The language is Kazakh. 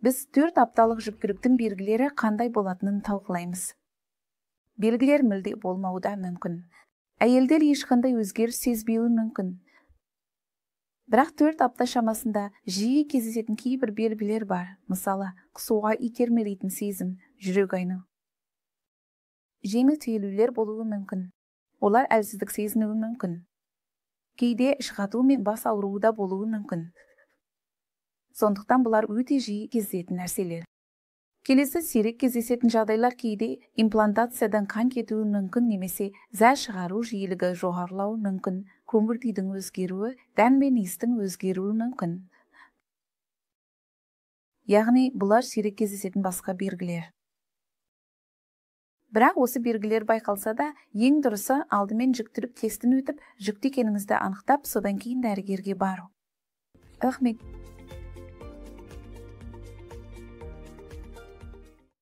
Біз 4 апталық жүктіліктің белгілері қандай болатынын талқылаймыз. Белгілер мүлде болмауы мүмкін. Әйелдер ешқандай өзгеріс сезбеуі мүмкін. Бірақ 4 апта шамасында жиі кездесетін кейбір белгілер бар. Мысалы, құсуға итермелейтін сезім, жүрек айну. Жеңіл түйілулер болуы мүмкін. Олар әлсіздік сезінуі мүмкін. Кейде іш қату мен бас ауруы да болуы мүмкін. Сондықтан бұлар өте жиі кездесетін нәрселер. Келесі сирек кездесетін жағдайлар кейде имплантациядан қан кетуі мүмкін немесе зәр шығару жиілігі жоғарылауы мүмкін, көңіл күйдің өзгеруі, дәм мен иістің өзгеруі мүмкін. Яғни бұлар сирек кездесетін басқа белгілер. Бірақ осы белгілер байқалса да, ең дұрысы алдымен жүктілік тестін өтіп, жүкті екеніңізді анықтап, содан кейін дәрігерге бару. Рахмет.